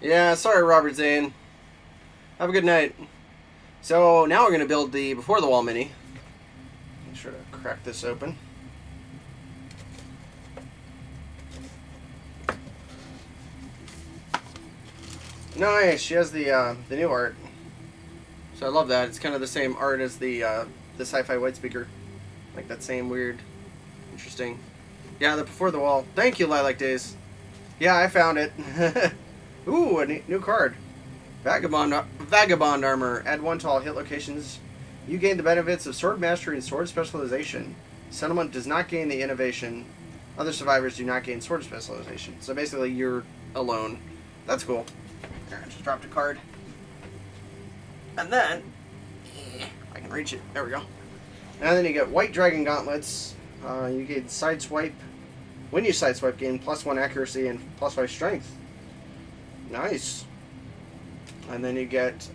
Yeah, sorry, Robert Zane. Have a good night. So now we're going to build the Before the Wall Mini. Make sure to crack this open. Nice. She has the new art, so I love that. It's kind of the same art as the Sci-Fi White Speaker, like that same weird, interesting. Yeah, the Before the Wall. Thank you, Lilac Days. Yeah, I found it. Ooh, a new card. Vagabond armor. Add one to all hit locations. You gain the benefits of sword mastery and sword specialization. Settlement does not gain the innovation. Other survivors do not gain sword specialization. So basically, you're alone. That's cool. There, I just dropped a card. And then, I can reach it. There we go. And then you get White Dragon Gauntlets. You gain Sideswipe. When you Sideswipe, gain +1 accuracy and +5 strength. Nice. And then you get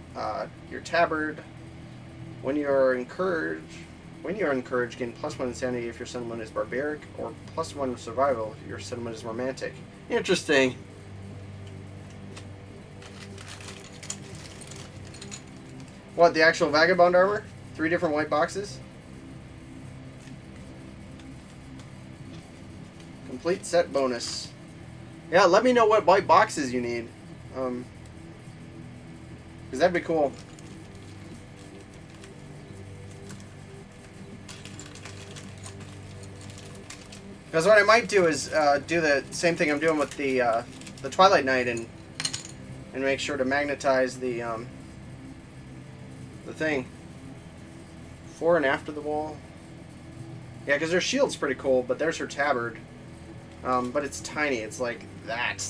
your Tabard. When you're encouraged, gain +1 insanity if your sentiment is barbaric, or +1 survival if your sentiment is romantic. Interesting. What, the actual Vagabond armor? 3 different white boxes? Complete set bonus. Yeah, let me know what white boxes you need. Because that'd be cool. Because what I might do is do the same thing I'm doing with the Twilight Knight and make sure to magnetize the thing. Before and after the wall. Yeah, because her shield's pretty cool, but there's her tabard. But it's tiny. It's like that.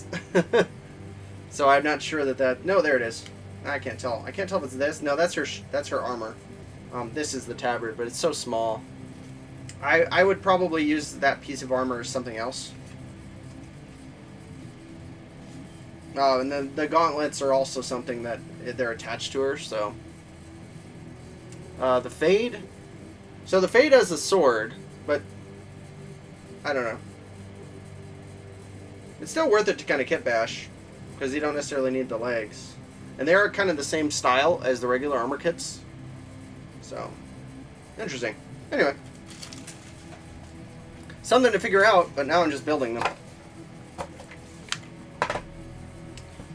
So I'm not sure that... No, there it is. I can't tell. I can't tell if it's this. No, that's her armor. This is the tabard, but it's so small. I would probably use that piece of armor as something else. And then the gauntlets are also something that they're attached to her, so... the Fade. So the Fade has a sword, but I don't know. It's still worth it to kind of kit bash, because you don't necessarily need the legs. And they are kind of the same style as the regular armor kits. So, interesting. Anyway. Something to figure out, but now I'm just building them.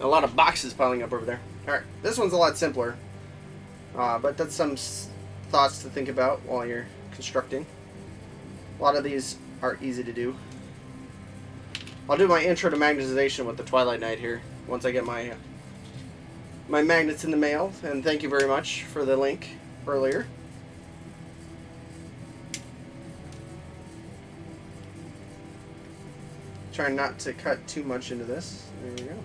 A lot of boxes piling up over there. Alright, this one's a lot simpler. But that's some thoughts to think about while you're constructing. A lot of these are easy to do. I'll do my intro to magnetization with the Twilight Knight here once I get my magnets in the mail. And thank you very much for the link earlier. Trying not to cut too much into this. There we go.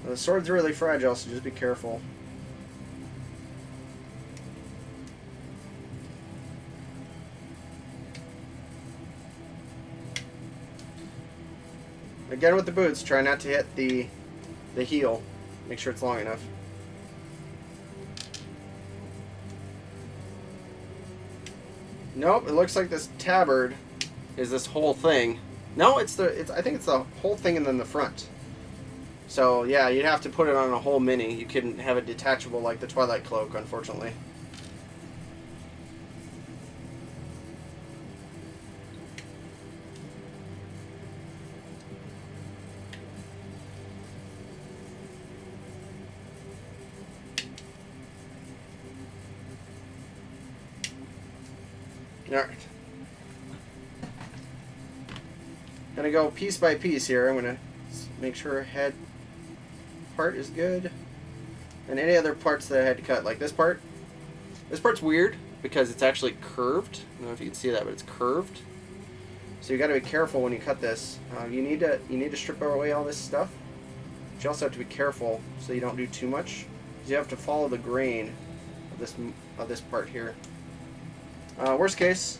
The sword's really fragile, so just be careful. Again with the boots, try not to hit the heel. Make sure it's long enough. Nope, it looks like this tabard is this whole thing. No, I think it's the whole thing and then the front. So yeah, you'd have to put it on a whole mini. You couldn't have it detachable like the Twilight Cloak, unfortunately. Alright. Gonna go piece by piece here. I'm gonna make sure head part is good. And any other parts that I had to cut, like this part. This part's weird because it's actually curved. I don't know if you can see that, but it's curved. So you got to be careful when you cut this. You need to strip away all this stuff. But you also have to be careful so you don't do too much. Because you have to follow the grain of this part here. Worst case,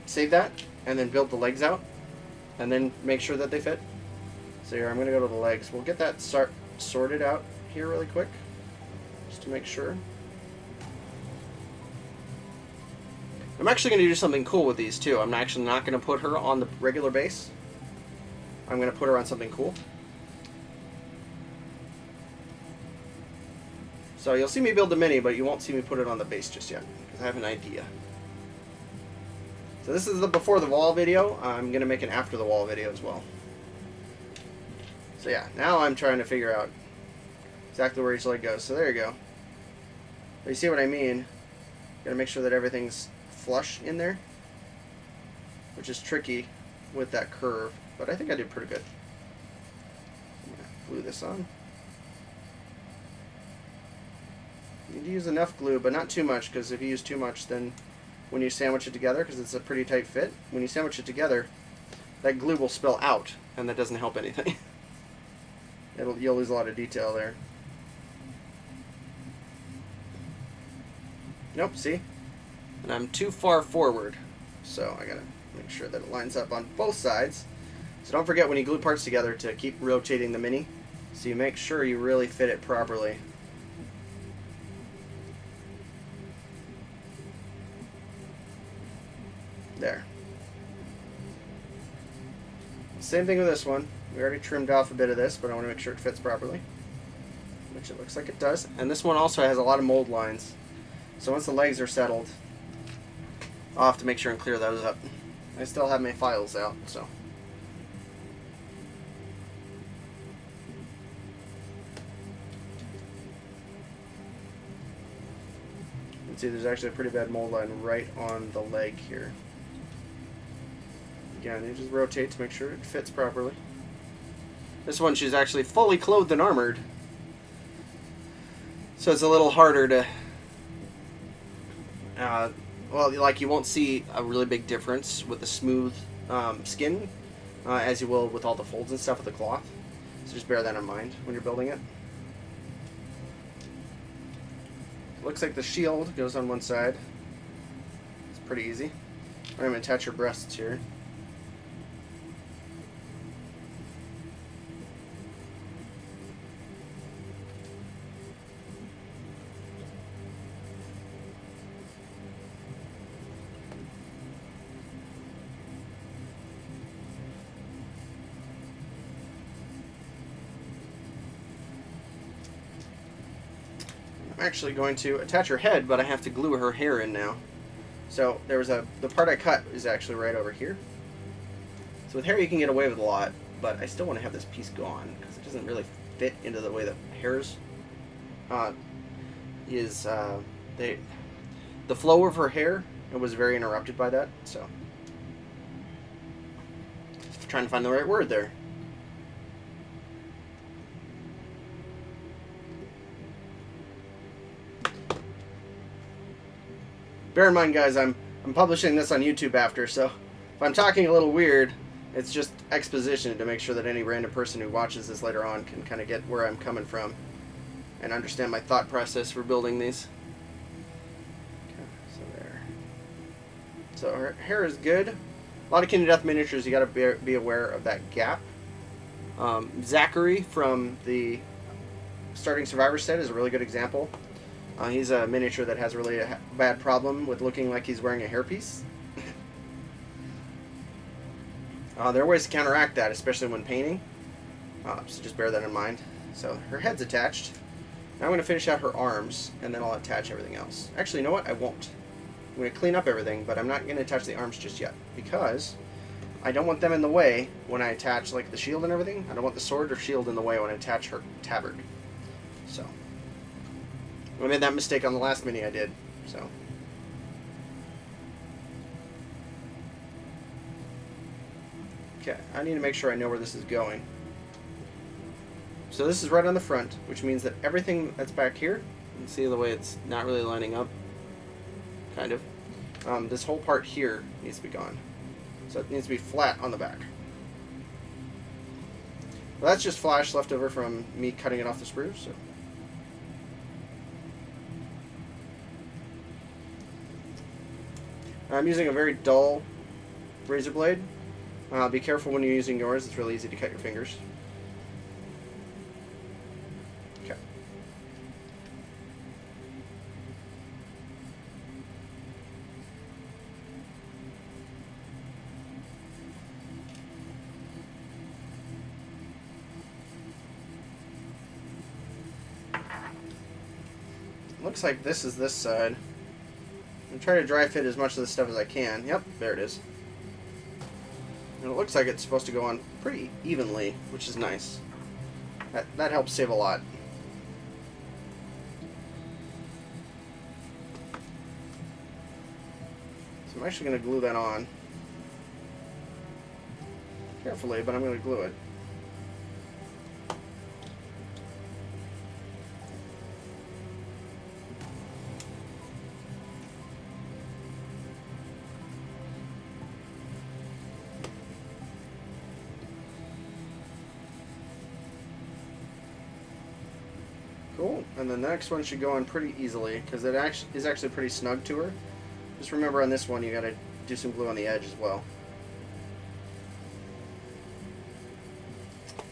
save that and then build the legs out, and then make sure that they fit. So here, I'm going to go to the legs. We'll get that sorted out here really quick, just to make sure. I'm actually going to do something cool with these too. I'm actually not going to put her on the regular base. I'm going to put her on something cool. So you'll see me build the Mini, but you won't see me put it on the base just yet, because I have an idea. So this is the before the wall video. I'm going to make an after the wall video as well. So yeah, now I'm trying to figure out exactly where each leg goes. So there you go. But you see what I mean? Got to make sure that everything's flush in there, which is tricky with that curve, but I think I did pretty good. I'm going to glue this on. You need to use enough glue, but not too much, because if you use too much, then when you sandwich it together, because it's a pretty tight fit, when you sandwich it together, that glue will spill out, and that doesn't help anything. You'll lose a lot of detail there. Nope, see? And I'm too far forward, so I gotta make sure that it lines up on both sides. So don't forget when you glue parts together to keep rotating the Mini, so you make sure you really fit it properly. There. Same thing with this one. We already trimmed off a bit of this, but I want to make sure it fits properly, which it looks like it does. And this one also has a lot of mold lines, so once the legs are settled, I'll have to make sure and clear those up. I still have my files out, so. You can see there's actually a pretty bad mold line right on the leg here. Again, you just rotate to make sure it fits properly. This one, she's actually fully clothed and armored, so it's a little harder to, well, like you won't see a really big difference with the smooth skin as you will with all the folds and stuff with the cloth. So just bear that in mind when you're building it. Looks like the shield goes on one side. It's pretty easy. I'm going to attach her breasts here. I'm actually going to attach her head, but I have to glue her hair in now. So there was the part I cut is actually right over here. So with hair you can get away with a lot, but I still want to have this piece gone because it doesn't really fit into the way the hairs the flow of her hair, it was very interrupted by that. So just trying to find the right word there. Bear in mind, guys, I'm publishing this on YouTube after, so if I'm talking a little weird, it's just exposition to make sure that any random person who watches this later on can kind of get where I'm coming from and understand my thought process for building these. Okay, so there. So her hair is good. A lot of Kingdom Death miniatures, you got to be aware of that gap. Zachary from the Starting Survivor set is a really good example. He's a miniature that has a really bad problem with looking like he's wearing a hairpiece. There are ways to counteract that, especially when painting. So just bear that in mind. So her head's attached. Now I'm going to finish out her arms, and then I'll attach everything else. Actually, you know what? I won't. I'm going to clean up everything, but I'm not going to attach the arms just yet, because I don't want them in the way when I attach like the shield and everything. I don't want the sword or shield in the way when I attach her tabard. So I made that mistake on the last mini I did, so. Okay, I need to make sure I know where this is going. So this is right on the front, which means that everything that's back here, you can see the way it's not really lining up, kind of. This whole part here needs to be gone. So it needs to be flat on the back. Well, that's just flash left over from me cutting it off the sprues, so. I'm using a very dull razor blade. Be careful when you're using yours. It's really easy to cut your fingers. Okay. looks like this is this side. I'm trying to dry fit as much of this stuff as I can. Yep, there it is. And it looks like it's supposed to go on pretty evenly, which is nice. That helps save a lot. So I'm actually going to glue that on. Carefully, but I'm going to glue it. Cool, and then the next one should go on pretty easily because it is actually pretty snug to her. Just remember on this one you got to do some glue on the edge as well.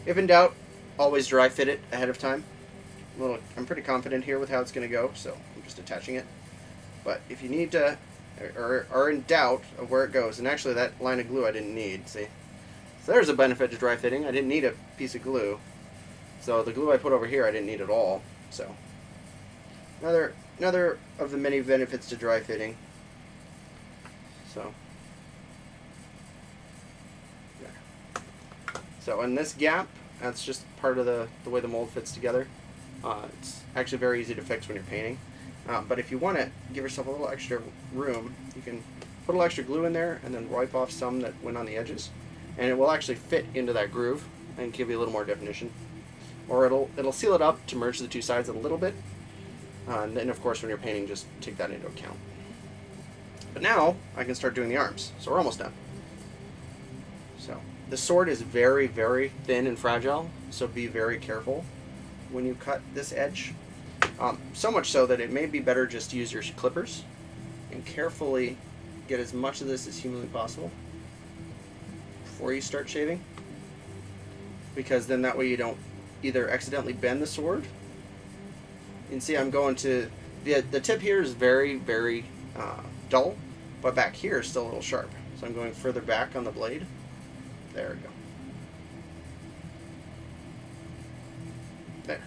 If in doubt, always dry fit it ahead of time. I'm pretty confident here with how it's going to go, so I'm just attaching it. But if you need to, or are in doubt of where it goes, and actually that line of glue I didn't need, see? So there's a benefit to dry fitting. I didn't need a piece of glue. So the glue I put over here I didn't need at all. So another of the many benefits to dry fitting. So there. So in this gap, that's just part of the way the mold fits together. It's actually very easy to fix when you're painting. But if you want to give yourself a little extra room, you can put a little extra glue in there and then wipe off some that went on the edges. And it will actually fit into that groove and give you a little more definition. Or it'll seal it up to merge the two sides a little bit. And then, of course, when you're painting, just take that into account. But now, I can start doing the arms. So we're almost done. So the sword is very, very thin and fragile, so be very careful when you cut this edge. So much so that it may be better just to use your clippers and carefully get as much of this as humanly possible before you start shaving. Because then that way you don't either accidentally bend the sword. You can see I'm going to, the tip here is very, very dull, but back here is still a little sharp. So I'm going further back on the blade. There we go. There.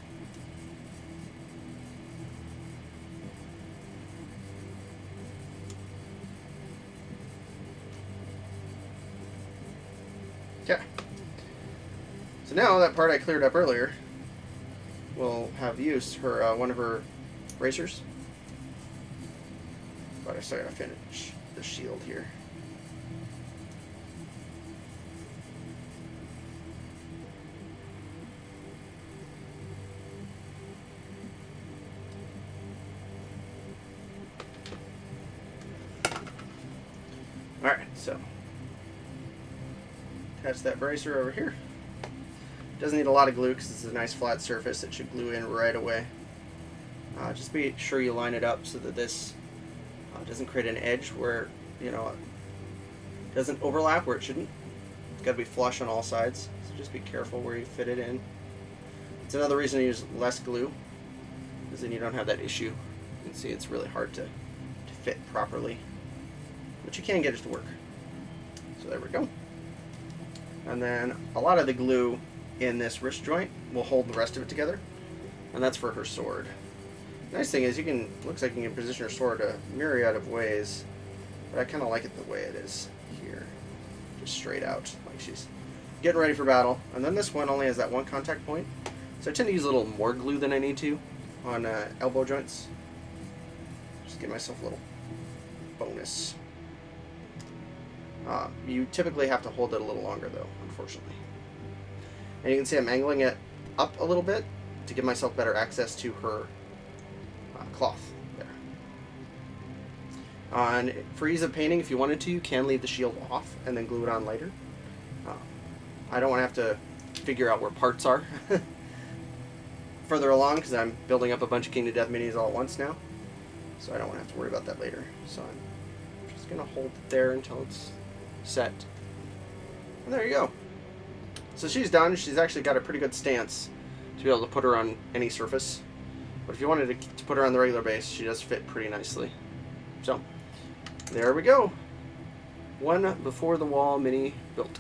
Okay. So now that part I cleared up earlier will have use for one of her bracers. But I still gotta finish the shield here. Alright, so attach that bracer over here. Doesn't need a lot of glue because it's a nice flat surface. It should glue in right away. Just be sure you line it up so that this doesn't create an edge where, you know, it doesn't overlap where it shouldn't. It's got to be flush on all sides. So just be careful where you fit it in. It's another reason to use less glue, because then you don't have that issue. You can see it's really hard to fit properly, but you can get it to work. So there we go. And then a lot of the glue in this wrist joint will hold the rest of it together, and that's for her sword. The nice thing is looks like you can position her sword a myriad of ways, but I kind of like it the way it is here, just straight out, like she's getting ready for battle. And then this one only has that one contact point, so I tend to use a little more glue than I need to on elbow joints. Just give myself a little bonus. You typically have to hold it a little longer though, unfortunately. And you can see I'm angling it up a little bit to give myself better access to her cloth there. And for ease of painting, if you wanted to, you can leave the shield off and then glue it on later. I don't want to have to figure out where parts are further along because I'm building up a bunch of King to Death minis all at once now. So I don't want to have to worry about that later. So I'm just going to hold it there until it's set. And there you go. So she's done. She's actually got a pretty good stance to be able to put her on any surface. But if you wanted to put her on the regular base, she does fit pretty nicely. So there we go. One before the wall mini built.